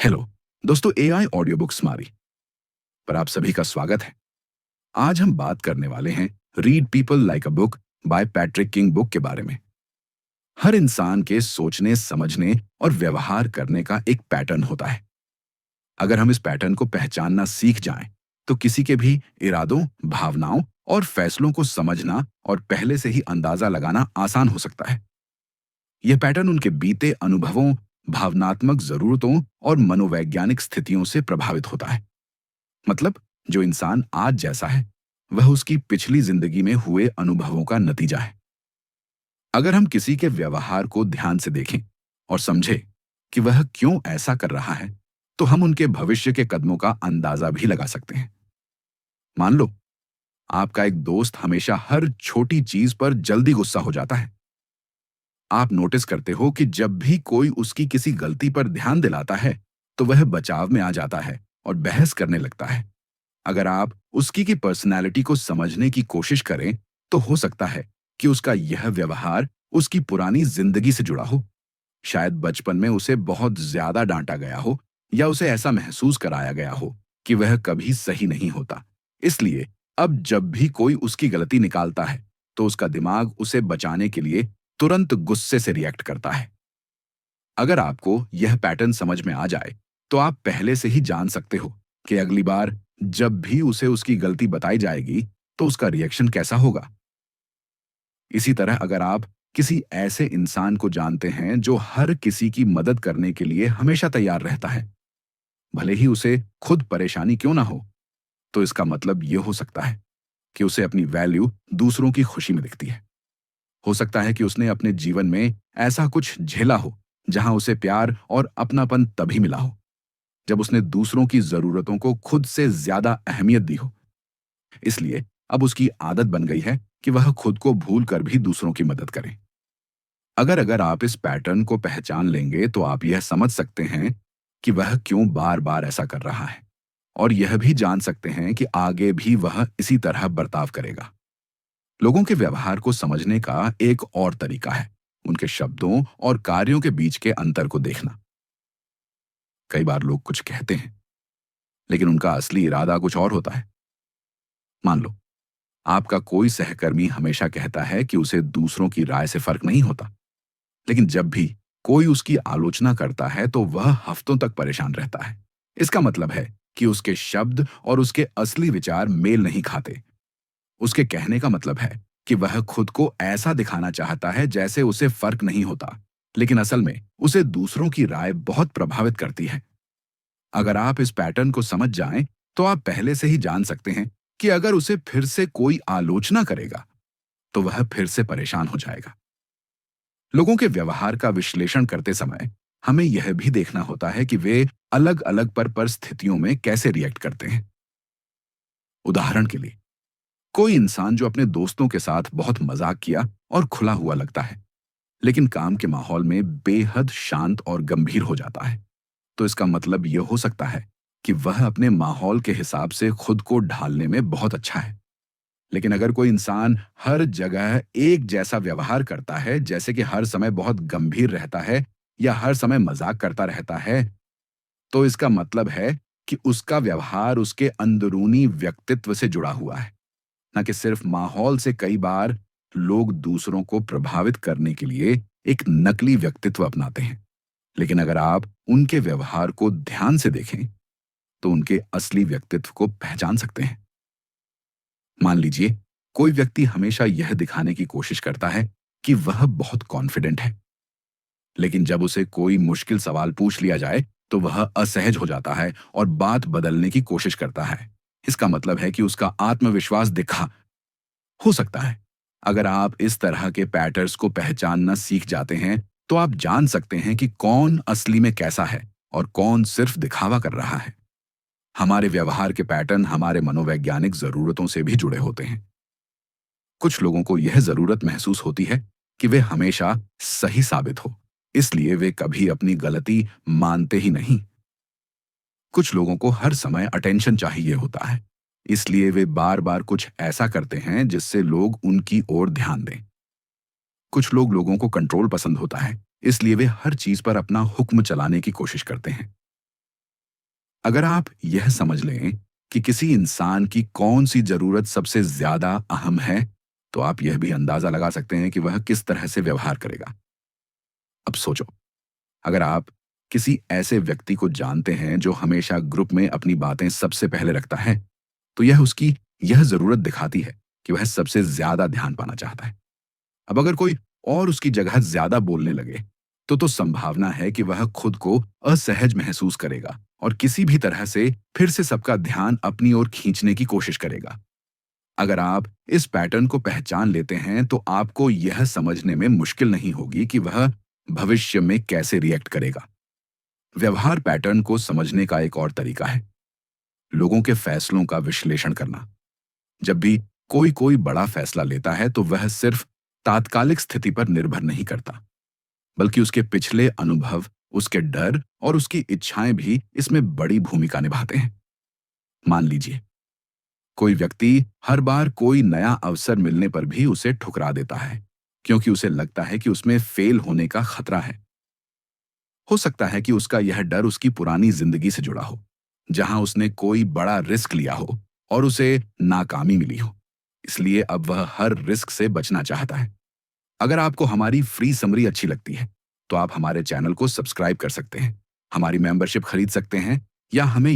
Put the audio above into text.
Hello दोस्तों, AI audio book स्मारी पर आप सभी का स्वागत है। आज हम बात करने वाले हैं read people like a book by Patrick king book के बारे में। हर इंसान के सोचने, समझने और व्यवहार करने का एक पैटर्न होता है। अगर हम इस पैटर्न को पहचानना सीख जाएं, तो किसी के भी इरादों, भावनाओं और फैसलों को समझना और पहले से ही अंदाजा लगाना आसान हो सकता है। यह पैटर्न उनके बीते अनुभवों, भावनात्मक जरूरतों और मनोवैज्ञानिक स्थितियों से प्रभावित होता है। मतलब, जो इंसान आज जैसा है, वह उसकी पिछली जिंदगी में हुए अनुभवों का नतीजा है। अगर हम किसी के व्यवहार को ध्यान से देखें और समझें कि वह क्यों ऐसा कर रहा है, तो हम उनके भविष्य के कदमों का अंदाजा भी लगा सकते हैं। मान लो, आपका एक दोस्त हमेशा हर छोटी चीज पर जल्दी गुस्सा हो जाता है। आप नोटिस करते हो कि जब भी कोई उसकी किसी गलती पर ध्यान दिलाता है, तो वह बचाव में आ जाता है और बहस करने लगता है। अगर आप उसकी की पर्सनैलिटी को समझने की कोशिश करें, तो हो सकता है कि उसका यह व्यवहार उसकी पुरानी जिंदगी से जुड़ा हो। शायद बचपन में उसे बहुत ज्यादा डांटा गया हो, या उसे ऐसा महसूस कराया गया हो कि वह कभी सही नहीं होता। इसलिए अब जब भी कोई उसकी गलती निकालता है, तो उसका दिमाग उसे बचाने के लिए तुरंत गुस्से से रिएक्ट करता है। अगर आपको यह पैटर्न समझ में आ जाए, तो आप पहले से ही जान सकते हो कि अगली बार जब भी उसे उसकी गलती बताई जाएगी, तो उसका रिएक्शन कैसा होगा। इसी तरह अगर आप किसी ऐसे इंसान को जानते हैं जो हर किसी की मदद करने के लिए हमेशा तैयार रहता है, भले ही उसे खुद परेशानी क्यों ना हो, तो इसका मतलब यह हो सकता है कि उसे अपनी वैल्यू दूसरों की खुशी में दिखती है। हो सकता है कि उसने अपने जीवन में ऐसा कुछ झेला हो, जहां उसे प्यार और अपनापन तभी मिला हो जब उसने दूसरों की जरूरतों को खुद से ज्यादा अहमियत दी हो। इसलिए अब उसकी आदत बन गई है कि वह खुद को भूल कर भी दूसरों की मदद करे। अगर अगर आप इस पैटर्न को पहचान लेंगे, तो आप यह समझ सकते हैं कि वह क्यों बार बार ऐसा कर रहा है, और यह भी जान सकते हैं कि आगे भी वह इसी तरह बर्ताव करेगा। लोगों के व्यवहार को समझने का एक और तरीका है उनके शब्दों और कार्यों के बीच के अंतर को देखना। कई बार लोग कुछ कहते हैं, लेकिन उनका असली इरादा कुछ और होता है। मान लो, आपका कोई सहकर्मी हमेशा कहता है कि उसे दूसरों की राय से फर्क नहीं होता, लेकिन जब भी कोई उसकी आलोचना करता है, तो वह हफ्तों तक परेशान रहता है। इसका मतलब है कि उसके शब्द और उसके असली विचार मेल नहीं खाते। उसके कहने का मतलब है कि वह खुद को ऐसा दिखाना चाहता है जैसे उसे फर्क नहीं होता, लेकिन असल में उसे दूसरों की राय बहुत प्रभावित करती है। अगर आप इस पैटर्न को समझ जाएं, तो आप पहले से ही जान सकते हैं कि अगर उसे फिर से कोई आलोचना करेगा, तो वह फिर से परेशान हो जाएगा। लोगों के व्यवहार का विश्लेषण करते समय हमें यह भी देखना होता है कि वे अलग अलग पर परिस्थितियों में कैसे रिएक्ट करते हैं। उदाहरण के लिए, कोई इंसान जो अपने दोस्तों के साथ बहुत मजाक किया और खुला हुआ लगता है, लेकिन काम के माहौल में बेहद शांत और गंभीर हो जाता है, तो इसका मतलब यह हो सकता है कि वह अपने माहौल के हिसाब से खुद को ढालने में बहुत अच्छा है। लेकिन अगर कोई इंसान हर जगह एक जैसा व्यवहार करता है, जैसे कि हर समय बहुत गंभीर रहता है या हर समय मजाक करता रहता है, तो इसका मतलब है कि उसका व्यवहार उसके अंदरूनी व्यक्तित्व से जुड़ा हुआ है, न कि सिर्फ माहौल से। कई बार लोग दूसरों को प्रभावित करने के लिए एक नकली व्यक्तित्व अपनाते हैं, लेकिन अगर आप उनके व्यवहार को ध्यान से देखें, तो उनके असली व्यक्तित्व को पहचान सकते हैं। मान लीजिए, कोई व्यक्ति हमेशा यह दिखाने की कोशिश करता है कि वह बहुत कॉन्फिडेंट है, लेकिन जब उसे कोई मुश्किल सवाल पूछ लिया जाए, तो वह असहज हो जाता है और बात बदलने की कोशिश करता है। इसका मतलब है कि उसका आत्मविश्वास दिखा। हो सकता है अगर आप इस तरह के पैटर्न्स को पहचानना सीख जाते हैं, तो आप जान सकते हैं कि कौन असली में कैसा है और कौन सिर्फ दिखावा कर रहा है। हमारे व्यवहार के पैटर्न हमारे मनोवैज्ञानिक जरूरतों से भी जुड़े होते हैं। कुछ लोगों को यह जरूरत महसूस होती है कि वे हमेशा सही साबित हो, इसलिए वे कभी अपनी गलती मानते ही नहीं। कुछ लोगों को हर समय अटेंशन चाहिए होता है, इसलिए वे बार बार कुछ ऐसा करते हैं जिससे लोग उनकी ओर ध्यान दें। कुछ लोग लोगों को कंट्रोल पसंद होता है, इसलिए वे हर चीज पर अपना हुक्म चलाने की कोशिश करते हैं। अगर आप यह समझ लें कि किसी इंसान की कौन सी जरूरत सबसे ज्यादा अहम है, तो आप यह भी अंदाजा लगा सकते हैं कि वह किस तरह से व्यवहार करेगा। अब सोचो, अगर आप किसी ऐसे व्यक्ति को जानते हैं जो हमेशा ग्रुप में अपनी बातें सबसे पहले रखता है, तो यह उसकी यह जरूरत दिखाती है कि वह सबसे ज्यादा ध्यान पाना चाहता है। अब अगर कोई और उसकी जगह ज्यादा बोलने लगे, तो संभावना है कि वह खुद को असहज महसूस करेगा और किसी भी तरह से फिर से सबका ध्यान अपनी ओर खींचने की कोशिश करेगा। अगर आप इस पैटर्न को पहचान लेते हैं, तो आपको यह समझने में मुश्किल नहीं होगी कि वह भविष्य में कैसे रिएक्ट करेगा। व्यवहार पैटर्न को समझने का एक और तरीका है लोगों के फैसलों का विश्लेषण करना। जब भी कोई कोई बड़ा फैसला लेता है, तो वह सिर्फ तात्कालिक स्थिति पर निर्भर नहीं करता, बल्कि उसके पिछले अनुभव, उसके डर और उसकी इच्छाएं भी इसमें बड़ी भूमिका निभाते हैं। मान लीजिए, कोई व्यक्ति हर बार कोई नया अवसर मिलने पर भी उसे ठुकरा देता है, क्योंकि उसे लगता है कि उसमें फेल होने का खतरा है। हो सकता है कि उसका यह डर उसकी पुरानी जिंदगी से जुड़ा हो, जहां उसने कोई बड़ा रिस्क लिया हो और उसे नाकामी मिली हो। इसलिए अब वह हर रिस्क से बचना चाहता है। अगर आपको हमारी फ्री समरी अच्छी लगती है, तो आप हमारे चैनल को सब्सक्राइब कर सकते हैं, हमारी मेंबरशिप खरीद सकते हैं या हमें